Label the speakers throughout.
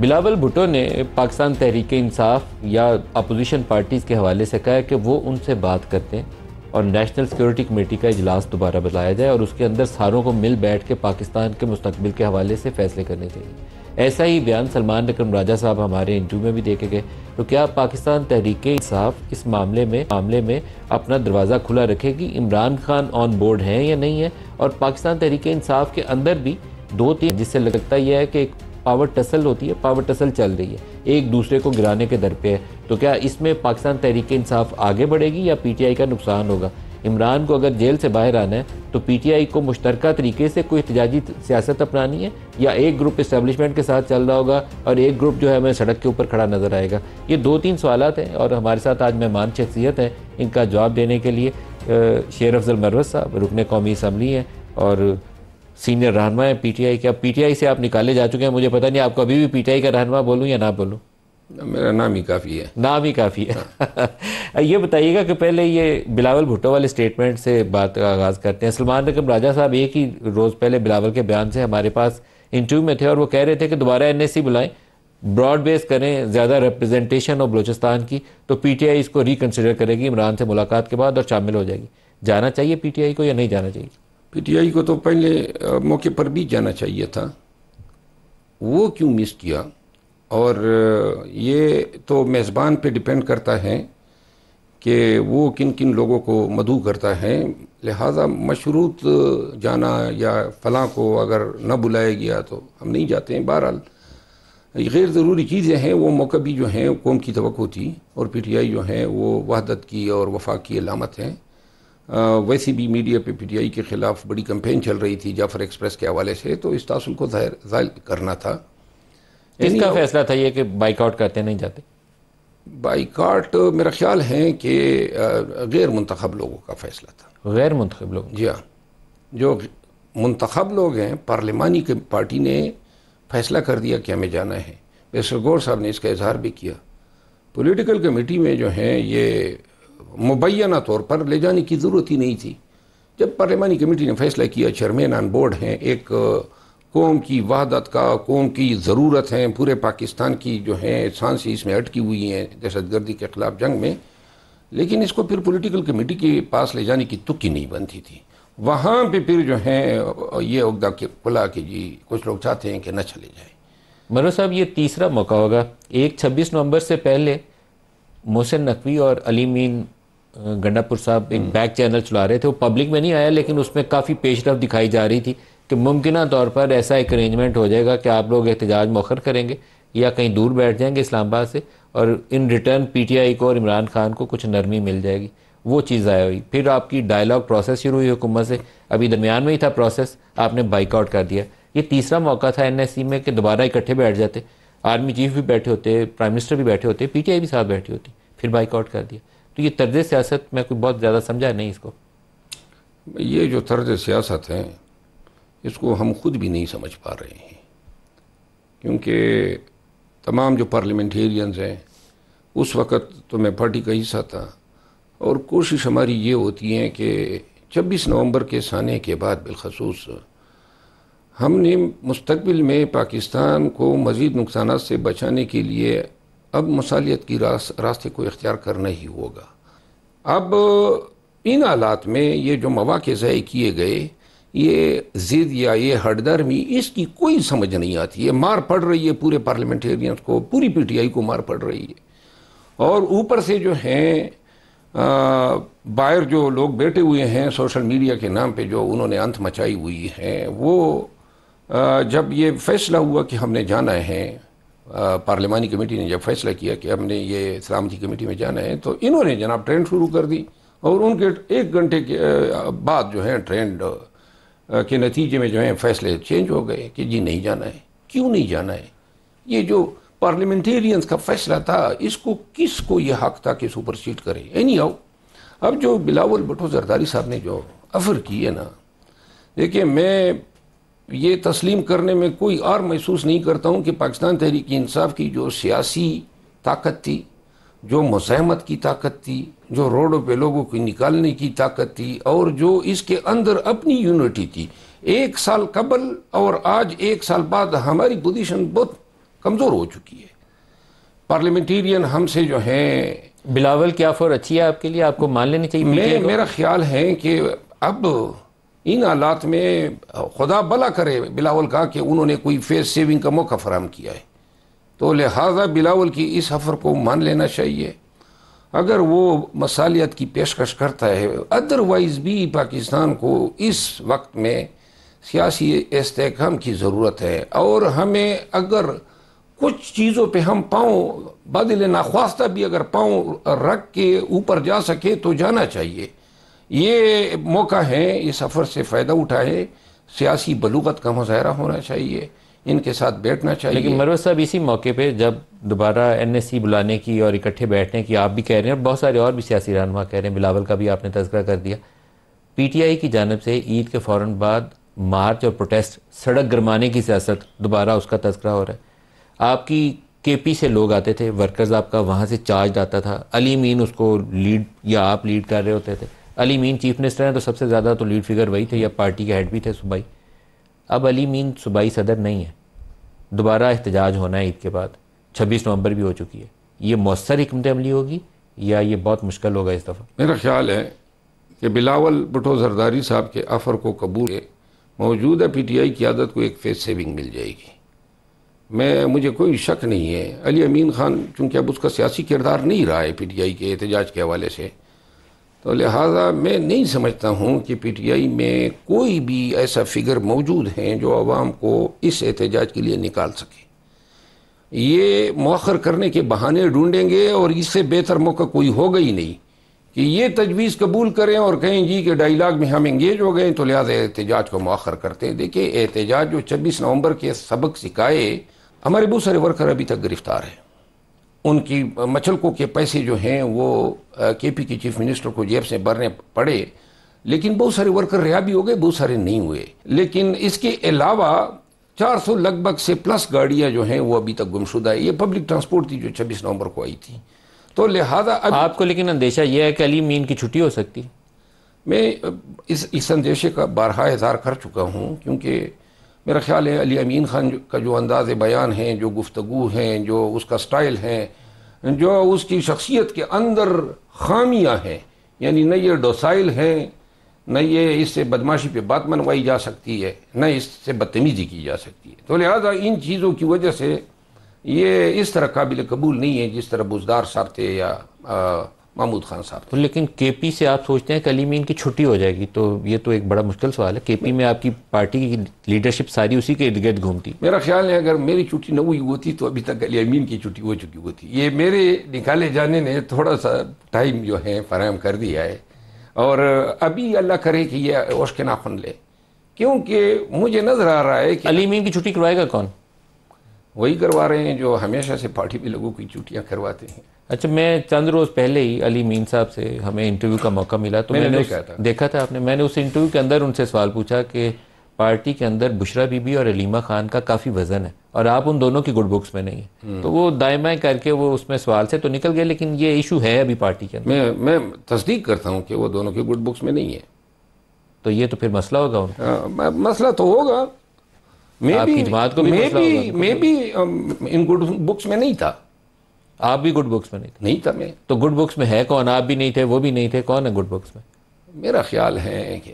Speaker 1: بلاول بھٹو نے پاکستان تحریک انصاف یا opposition parties کے حوالے سے کہا ہے کہ وہ ان سے بات کرتے ہیں اور نیشنل سیکیورٹی کمیٹی کا اجلاس دوبارہ بلایا جائے اور اس کے اندر ساروں کو مل بیٹھ کے پاکستان کے مستقبل کے حوالے سے فیصلے کرنے چاہیے. ایسا ہی بیان سلمان اکرم راجہ صاحب ہمارے انٹرویو میں بھی دیکھے گئے. تو کیا پاکستان تحریک انصاف اس معاملے میں اپنا دروازہ کھلا رکھے گی؟ عمران خان آن بورڈ ہیں یا نہیں ہے؟ اور پاکستان تحریک انصاف کے اندر بھی دو تین جس سے لگتا یہ ہے کہ ایک پاور ٹسل ہوتی ہے، پاور ٹسل چل رہی ہے، ایک دوسرے کو گرانے کے در پہ ہے. تو کیا اس میں پاکستان تحریک انصاف آگے بڑھے گی یا پی ٹی آئی کا نقصان ہوگا؟ عمران کو اگر جیل سے باہر آنا ہے تو پی ٹی آئی کو مشترکہ طریقے سے کوئی احتجاجی سیاست اپنانی ہے یا ایک گروپ اسٹیبلشمنٹ کے ساتھ چل رہا ہوگا اور ایک گروپ جو ہے ہمیں سڑک کے اوپر کھڑا نظر آئے گا؟ یہ دو تین سوالات ہیں اور ہمارے ساتھ آج مہمان شخصیت ہیں. ان کا جواب دینے کے لیے شیر افضل مروت صاحب رکن قومی اسمبلی ہیں اور سینئر رہنما ہیں پی ٹی آئی کے. اب پی ٹی آئی سے آپ نکالے جا چکے ہیں، مجھے پتہ نہیں آپ کو ابھی بھی پی ٹی آئی کا رہنما بولوں یا نہ بولوں؟
Speaker 2: میرا نام ہی کافی ہے.
Speaker 1: نام ہی کافی ہے. یہ بتائیے گا کہ پہلے یہ بلاول بھٹو والے سٹیٹمنٹ سے بات کا آغاز کرتے ہیں. سلمان اکرم راجہ صاحب ایک ہی روز پہلے بلاول کے بیان سے ہمارے پاس انٹرویو میں تھے اور وہ کہہ رہے تھے کہ دوبارہ این ایس سی بلائیں، براڈ بیس کریں، زیادہ ریپرزنٹیشن ہو بلوچستان کی، تو پی ٹی آئی اس کو ریکنسیڈر کرے گی عمران سے ملاقات کے بعد اور شامل ہو جائے گی. جانا چاہیے پی ٹی آئی کو یا نہیں جانا چاہیے؟
Speaker 2: پی ٹی آئی کو تو پہلے موقع پر بھی جانا چاہیے تھا، وہ کیوں مس کیا؟ اور یہ تو میزبان پہ ڈیپینڈ کرتا ہے کہ وہ کن کن لوگوں کو مدعو کرتا ہے. لہٰذا مشروط جانا یا فلاں کو اگر نہ بلایا گیا تو ہم نہیں جاتے ہیں. بہرحال غیر ضروری چیزیں ہیں، وہ موقع بھی جو ہیں قوم کی توقع تھی اور پی ٹی آئی جو ہے وہ وحدت کی اور وفاق کی علامت ہے. ویسے بھی میڈیا پہ پی ٹی آئی کے خلاف بڑی کمپین چل رہی تھی جعفر ایکسپریس کے حوالے سے، تو اس تاثر کو ظاہر کرنا تھا.
Speaker 1: اس کا فیصلہ تھا یہ کہ بائیک آؤٹ کرتے نہیں جاتے؟
Speaker 2: بائیکاٹ میرا خیال ہے کہ غیر منتخب لوگوں کا فیصلہ تھا.
Speaker 1: غیر منتخب لوگ؟
Speaker 2: جی ہاں، جو منتخب لوگ ہیں پارلیمانی پارٹی نے فیصلہ کر دیا کہ ہمیں جانا ہے. بیسر گور صاحب نے اس کا اظہار بھی کیا. پولیٹیکل کمیٹی میں جو ہے یہ مبینہ طور پر لے جانے کی ضرورت ہی نہیں تھی. جب پارلیمانی کمیٹی نے فیصلہ کیا، چیئرمین آن بورڈ ہیں، ایک قوم کی وحدت کا، قوم کی ضرورت ہے، پورے پاکستان کی جو ہے سانسی اس میں اٹکی ہوئی ہیں دہشت گردی کے خلاف جنگ میں، لیکن اس کو پھر پولیٹیکل کمیٹی کے پاس لے جانے کی تک ہی نہیں بنتی تھی. وہاں پہ پھر جو ہے یہ عقدہ کھلا کہ جی کچھ لوگ چاہتے ہیں کہ نہ چلے جائیں.
Speaker 1: مروت صاحب یہ تیسرا موقع ہوگا. 26 نومبر سے پہلے محسن نقوی اور علی مین گنڈا پور صاحب ایک بیک چینل چلا رہے تھے، وہ پبلک میں نہیں آیا لیکن اس میں کافی پیش رفت دکھائی جا رہی تھی کہ ممکنہ طور پر ایسا ایک ارینجمنٹ ہو جائے گا کہ آپ لوگ احتجاج مؤخر کریں گے یا کہیں دور بیٹھ جائیں گے اسلام آباد سے اور in return P T I کو اور عمران خان کو کچھ نرمی مل جائے گی. وہ چیز ضائع ہوئی. پھر آپ کی ڈائلاگ پروسیس شروع ہوئی حکومت سے، ابھی درمیان میں ہی تھا پروسیس، آپ نے بائیک آؤٹ کر دیا. یہ تیسرا موقع تھا این ایس سی میں کہ دوبارہ اکٹھے بیٹھ جاتے، آرمی چیف بھی بیٹھے ہوتے، پرائم منسٹر بھی بیٹھے ہوتے، پی ٹی آئی بھی ساتھ بیٹھی ہوتی، پھر بائیک آؤٹ کر دیا. تو یہ طرز سیاست میں کوئی بہت زیادہ سمجھا نہیں اس کو.
Speaker 2: یہ جو طرز سیاست ہے اس کو ہم خود بھی نہیں سمجھ پا رہے ہیں، کیونکہ تمام جو پارلیمنٹیرینز ہیں اس وقت تو میں پارٹی کا حصہ تھا اور کوشش ہماری یہ ہوتی ہے کہ 26 نومبر کے سانے کے بعد بالخصوص ہم نے مستقبل میں پاکستان کو مزید نقصانات سے بچانے کے لیے اب مصالحت کی راستے کو اختیار کرنا ہی ہوگا. اب ان حالات میں یہ جو مواقع ضائع کیے گئے، یہ ضد یا یہ ہٹ درمی، اس کی کوئی سمجھ نہیں آتی. یہ مار پڑ رہی ہے پورے پارلیمنٹیرینز کو، پوری پی ٹی آئی کو مار پڑ رہی ہے. اور اوپر سے جو ہیں باہر جو لوگ بیٹھے ہوئے ہیں سوشل میڈیا کے نام پہ جو انہوں نے انت مچائی ہوئی ہے، وہ جب یہ فیصلہ ہوا کہ ہم نے جانا ہے، پارلیمانی کمیٹی نے جب فیصلہ کیا کہ ہم نے یہ سلامتی کمیٹی میں جانا ہے، تو انہوں نے جناب ٹرینڈ شروع کر دی اور ان کے 1 گھنٹے کے بعد جو ہے ٹرینڈ کے نتیجے میں جو ہے فیصلے چینج ہو گئے کہ جی نہیں جانا ہے. کیوں نہیں جانا ہے؟ یہ جو پارلیمنٹیرینز کا فیصلہ تھا، اس کو کس کو یہ حق تھا کہ سپرسیڈ کرے؟ اینی ہاؤ اب جو بلاول بھٹو زرداری صاحب نے جو افر کی ہے نا، دیکھیں میں یہ تسلیم کرنے میں کوئی اور محسوس نہیں کرتا ہوں کہ پاکستان تحریک انصاف کی جو سیاسی طاقت تھی، جو مزاحمت کی طاقت تھی، جو روڈوں پہ لوگوں کو نکالنے کی طاقت تھی، اور جو اس کے اندر اپنی یونٹی تھی، 1 سال قبل اور آج 1 سال بعد ہماری پوزیشن بہت کمزور ہو چکی ہے. پارلیمنٹیرین ہم سے جو ہیں.
Speaker 1: بلاول کیا فور اچھی ہے آپ کے لیے؟ آپ کو مان لینی چاہیے؟
Speaker 2: میرا خیال ہے کہ اب ان حالات میں خدا بھلا کرے بلاول کا کہ انہوں نے کوئی فیس سیونگ کا موقع فراہم کیا ہے، تو لہٰذا بلاول کی اس آفر کو مان لینا چاہیے. اگر وہ مصالحت کی پیشکش کرتا ہے، ادروائز بھی پاکستان کو اس وقت میں سیاسی استحکام کی ضرورت ہے، اور ہمیں اگر کچھ چیزوں پہ ہم پاؤں بدل ناخواستہ بھی اگر پاؤں رکھ کے اوپر جا سکے تو جانا چاہیے. یہ موقع ہے، اس سفر سے فائدہ اٹھائے. سیاسی بلوغت کا مظاہرہ ہونا چاہیے، ان کے ساتھ بیٹھنا چاہیے.
Speaker 1: لیکن مروت صاحب اسی موقع پہ جب دوبارہ NSC بلانے کی اور اکٹھے بیٹھنے کی آپ بھی کہہ رہے ہیں اور بہت سارے اور بھی سیاسی رہنما کہہ رہے ہیں، بلاول کا بھی آپ نے تذکرہ کر دیا، PTI کی جانب سے عید کے فوراً بعد مارچ اور پروٹیسٹ، سڑک گرمانے کی سیاست دوبارہ اس کا تذکرہ ہو رہا ہے. آپ کی KP سے لوگ آتے تھے، ورکرز آپ کا وہاں سے چارج آتا تھا، علی امین اس کو لیڈ یا آپ لیڈ کر رہے ہوتے تھے. علی امین چیف منسٹر ہیں تو سب سے زیادہ تو لیڈ فگر وہی تھے یا پارٹی کے ہیڈ بھی تھے صوبائی. اب علی امین صوبائی صدر نہیں ہے، دوبارہ احتجاج ہونا ہے عید کے بعد، 26 نومبر بھی ہو چکی ہے. یہ مؤثر حکمت عملی ہوگی یا یہ بہت مشکل ہوگا اس دفعہ؟
Speaker 2: میرا خیال ہے کہ بلاول بھٹو زرداری صاحب کے آفر کو قبول ہے، موجودہ PTI قیادت کو ایک فیس سیونگ مل جائے گی. مجھے کوئی شک نہیں ہے. علی امین خان چونکہ اب اس کا سیاسی کردار نہیں رہا ہے PTI کے احتجاج کے حوالے سے، تو لہٰذا میں نہیں سمجھتا ہوں کہ PTI میں کوئی بھی ایسا فگر موجود ہیں جو عوام کو اس احتجاج کے لیے نکال سکے. یہ مؤخر کرنے کے بہانے ڈھونڈیں گے، اور اس سے بہتر موقع کوئی ہوگا ہی نہیں کہ یہ تجویز قبول کریں اور کہیں جی کہ ڈائیلاگ میں ہم انگیج ہو گئے تو لہٰذا احتجاج کو مؤخر کرتے ہیں. دیکھیں، احتجاج جو 26 نومبر کے سبق سکھائے، ہمارے بہت سارے ورکر ابھی تک گرفتار ہیں. ان کی مچلکوں کے پیسے جو ہیں وہ KP کے چیف منسٹر کو جیب سے بھرنے پڑے، لیکن بہت سارے ورکر رہا بھی ہو گئے، بہت سارے نہیں ہوئے. لیکن اس کے علاوہ 400 لگ بھگ سے پلس گاڑیاں جو ہیں وہ ابھی تک گمشدہ ہے. یہ پبلک ٹرانسپورٹ تھی جو 26 نومبر کو آئی تھی. تو لہٰذا
Speaker 1: آپ کو لیکن اندیشہ یہ ہے کہ علی امین کی چھٹی ہو سکتی؟
Speaker 2: میں اس اندیشے کا بارہا اظہار کر چکا ہوں، کیونکہ میرا خیال ہے علی امین خان کا جو انداز بیان ہے، جو گفتگو ہیں، جو اس کا سٹائل ہے، جو اس کی شخصیت کے اندر خامیاں ہیں، یعنی نہ یہ ڈوسائل ہیں، نہ یہ اس سے بدماشی پہ بات منوائی جا سکتی ہے، نہ اس سے بدتمیزی کی جا سکتی ہے. تو لہذا ان چیزوں کی وجہ سے یہ اس طرح قابل قبول نہیں ہے جس طرح بزدار صاحب تھے یا محمود خان صاحب تھے.
Speaker 1: لیکن KP سے آپ سوچتے ہیں کہ علی امین کی چھٹی ہو جائے گی، تو یہ تو ایک بڑا مشکل سوال ہے. KP میں آپ کی پارٹی کی لیڈرشپ ساری اسی کے ارد گرد گھومتی.
Speaker 2: میرا خیال ہے اگر میری چھٹی نہ ہوئی ہوتی تو ابھی تک علی امین کی چھٹی ہو چکی ہوتی. یہ میرے نکالے جانے نے تھوڑا سا ٹائم جو ہے فراہم کر دیا ہے، اور ابھی اللہ کرے کہ یہ اوش کے ناخن لے، کیونکہ مجھے نظر آ رہا ہے کہ
Speaker 1: علی امین کی چھٹی کروائے گا کون؟
Speaker 2: وہی کروا رہے ہیں جو ہمیشہ سے پارٹی پہ لوگوں کی چھٹیاں کرواتے ہیں.
Speaker 1: اچھا، میں چند روز پہلے ہی علی امین صاحب سے ہمیں انٹرویو کا موقع ملا تو میں نے دیکھا تھا آپ نے، میں نے اس انٹرویو کے اندر ان سے سوال پوچھا کہ پارٹی کے اندر بشرا بی بی اور علیمہ خان کا کافی وزن ہے اور آپ ان دونوں کی گڈ بکس میں نہیں ہیں. تو وہ دائیں بائیں کر کے وہ اس میں سوال سے تو نکل گئے، لیکن یہ ایشو ہے ابھی پارٹی کے اندر.
Speaker 2: میں تصدیق کرتا ہوں کہ وہ دونوں کی گڈ بکس میں نہیں ہے.
Speaker 1: تو یہ تو پھر مسئلہ ہوگا ان کا.
Speaker 2: مسئلہ تو ہوگا،
Speaker 1: آپ کی جماعت کو بھی مسئلہ ہوگا.
Speaker 2: میں بھی ان گڈ بکس میں نہیں تھا.
Speaker 1: آپ بھی گڈ بکس میں
Speaker 2: نہیں تھا. میں
Speaker 1: تو گڈ بکس میں ہے کون؟ آپ بھی نہیں تھے، وہ بھی نہیں تھے، کون ہے گڈ بکس میں؟
Speaker 2: میرا خیال ہے کہ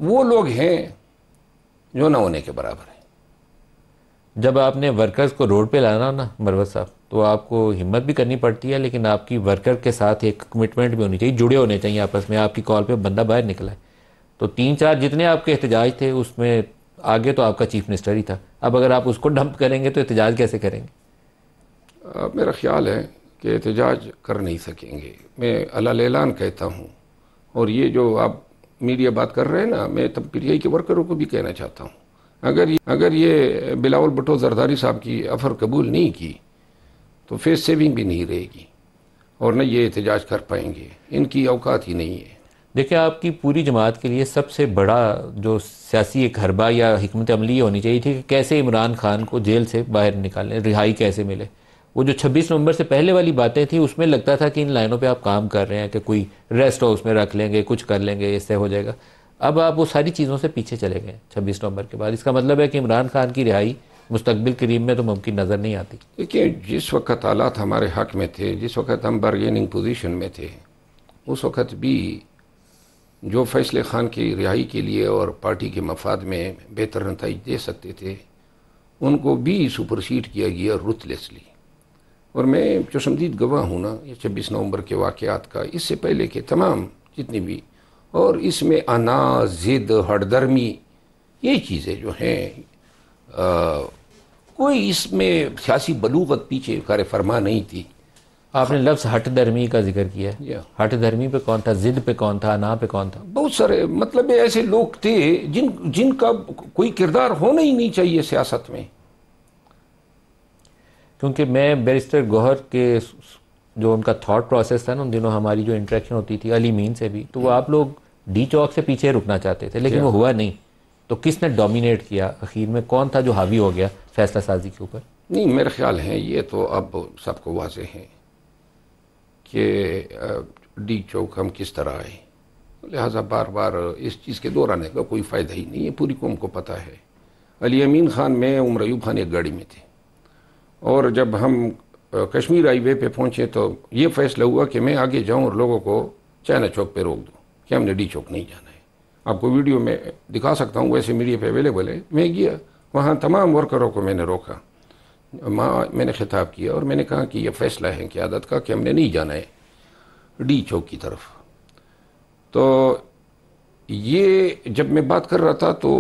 Speaker 2: وہ لوگ ہیں جو نہ ہونے کے برابر ہیں.
Speaker 1: جب آپ نے ورکرز کو روڈ پہ لانا نا مروت صاحب، تو آپ کو ہمت بھی کرنی پڑتی ہے، لیکن آپ کی ورکر کے ساتھ ایک کمٹمنٹ بھی ہونی چاہیے، جڑے ہونے چاہیے آپس میں. آپ کی کال پہ بندہ باہر نکلا ہے تو 3-4 جتنے آپ کے احتجاج تھے اس میں آگے تو آپ کا چیف منسٹر ہی تھا. اب اگر آپ اس کو ڈمپ کریں گے تو احتجاج کیسے کریں گے؟
Speaker 2: میرا خیال ہے کہ احتجاج کر نہیں سکیں گے. میں علل اعلان کہتا ہوں، اور یہ جو آپ میڈیا بات کر رہے ہیں نا، میں تب PTI کے ورکروں کو بھی کہنا چاہتا ہوں، اگر یہ بلاول بھٹو زرداری صاحب کی آفر قبول نہیں کی تو فیس سیونگ بھی نہیں رہے گی اور نہ یہ احتجاج کر پائیں گے. ان کی اوقات ہی نہیں ہے.
Speaker 1: دیکھیں، آپ کی پوری جماعت کے لیے سب سے بڑا جو سیاسی ایک حربہ یا حکمت عملی ہونی چاہیے تھی کہ کیسے عمران خان کو جیل سے باہر نکالیں، رہائی کیسے ملے. وہ جو 26 نومبر سے پہلے والی باتیں تھیں اس میں لگتا تھا کہ ان لائنوں پہ آپ کام کر رہے ہیں کہ کوئی ریسٹ ہاؤس میں رکھ لیں گے، کچھ کر لیں گے، اس سے ہو جائے گا. اب آپ وہ ساری چیزوں سے پیچھے چلے گئے 26 نومبر کے بعد. اس کا مطلب ہے کہ عمران خان کی رہائی مستقبل قریب میں تو ممکن نظر نہیں آتی.
Speaker 2: دیکھیں جس وقت حالات ہمارے حق میں تھے، جس وقت ہم بارگیننگ پوزیشن میں تھے، اس وقت بھی جو فیصلے خان کی رہائی کے لیے اور پارٹی کے مفاد میں بہتر نتائج دے سکتے تھے ان کو بھی سپرسیڈ کیا گیا رuthlessly. اور میں چشمدید گواہ ہوں نا یہ 26 نومبر کے واقعات کا، اس سے پہلے کے تمام جتنی بھی، اور اس میں انا، ضد، ہٹ درمی، یہ چیزیں جو ہیں کوئی اس میں سیاسی بلوغت پیچھے کار فرما نہیں تھی.
Speaker 1: آپ نے لفظ ہٹ درمی کا ذکر کیا ہے.
Speaker 2: Yeah.
Speaker 1: ہٹ درمی پہ کون تھا، ضد پہ کون تھا، انا پہ کون تھا؟
Speaker 2: بہت سارے مطلب ایسے لوگ تھے جن کا کوئی کردار ہونا ہی نہیں چاہیے سیاست میں.
Speaker 1: کیونکہ میں بیرسٹر گوہر کے جو ان کا تھاٹ پروسیس تھا نا، ان دنوں ہماری جو انٹریکشن ہوتی تھی علی مین سے بھی، تو وہ آپ لوگ ڈی چوک سے پیچھے رکنا چاہتے تھے لیکن وہ ہوا نہیں. تو کس نے ڈومینیٹ کیا آخر میں؟ کون تھا جو حاوی ہو گیا فیصلہ سازی کے اوپر؟
Speaker 2: نہیں، میرے خیال ہے یہ تو اب سب کو واضح ہے کہ ڈی چوک ہم کس طرح آئے، لہٰذا بار بار اس چیز کے دہرانے کا کوئی فائدہ ہی نہیں ہے، پوری قوم کو پتہ ہے. علی امین خان میں عمر ایوب خان ایک گاڑی میں تھے، اور جب ہم کشمیر ہائی وے پہ پہنچے تو یہ فیصلہ ہوا کہ میں آگے جاؤں اور لوگوں کو چائنا چوک پہ روک دوں کہ ہم نے ڈی چوک نہیں جانا ہے. آپ کو ویڈیو میں دکھا سکتا ہوں، ویسے میڈیا پہ اویلیبل ہے. میں گیا وہاں، تمام ورکروں کو میں نے روکا، میں نے خطاب کیا اور میں نے کہا کہ یہ فیصلہ ہے قیادت کا کہ ہم نے نہیں جانا ہے ڈی چوک کی طرف. تو یہ جب میں بات کر رہا تھا تو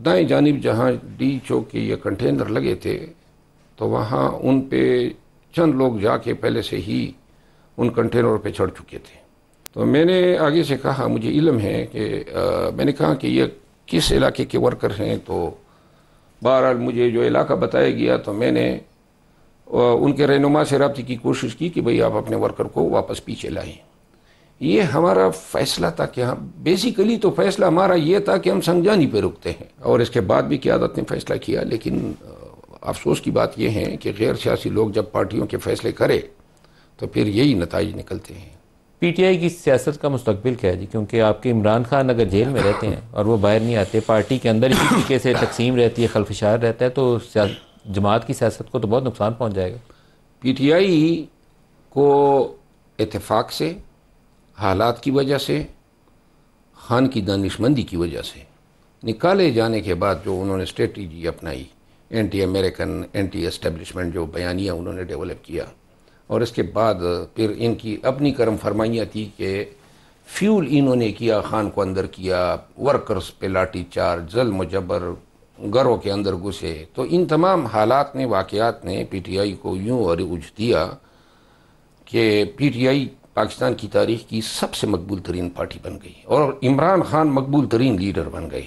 Speaker 2: دائیں جانب جہاں ڈی چوک کے یہ کنٹینر لگے تھے تو وہاں ان پہ چند لوگ جا کے پہلے سے ہی ان کنٹینروں پہ چڑھ چکے تھے. تو میں نے آگے سے کہا مجھے علم ہے کہ میں نے کہا کہ یہ کس علاقے کے ورکر ہیں، تو بہرحال مجھے جو علاقہ بتایا گیا تو میں نے ان کے رہنما سے رابطے کی کوشش کی کہ بھئی آپ اپنے ورکر کو واپس پیچھے لائیں. یہ ہمارا فیصلہ تھا کہ ہم بیسیکلی تو فیصلہ ہمارا یہ تھا کہ ہم سنجانی پہ رکتے ہیں، اور اس کے بعد بھی قیادت نے فیصلہ کیا. لیکن افسوس کی بات یہ ہے کہ غیر سیاسی لوگ جب پارٹیوں کے فیصلے کرے تو پھر یہی نتائج نکلتے ہیں.
Speaker 1: پی ٹی آئی کی سیاست کا مستقبل کیا ہے جی؟ کیونکہ آپ کے عمران خان اگر جیل میں رہتے ہیں اور وہ باہر نہیں آتے، پارٹی کے اندر اسی طریقے سے تقسیم رہتی ہے، خلفشار رہتا ہے، تو جماعت کی سیاست کو تو بہت نقصان پہنچ جائے گا.
Speaker 2: پی ٹی آئی کو اتفاق سے، حالات کی وجہ سے، خان کی دانشمندی کی وجہ سے نکالے جانے کے بعد جو انہوں نے اسٹریٹجی اپنائی، اینٹی امریکن، اینٹی اسٹیبلشمنٹ جو بیانیہ انہوں نے ڈیولپ کیا، اور اس کے بعد پھر ان کی اپنی کرم فرمائیاں تھی کہ فیول انہوں نے کیا، خان کو اندر کیا، ورکرز پہ لاٹھی چارج، ظلم و جبر، گھروں کے اندر گھسے. تو ان تمام حالات نے، واقعات نے پی ٹی آئی کو یوں عروج دیا کہ پی ٹی آئی پاکستان کی تاریخ کی سب سے مقبول ترین پارٹی بن گئی اور عمران خان مقبول ترین لیڈر بن گئے.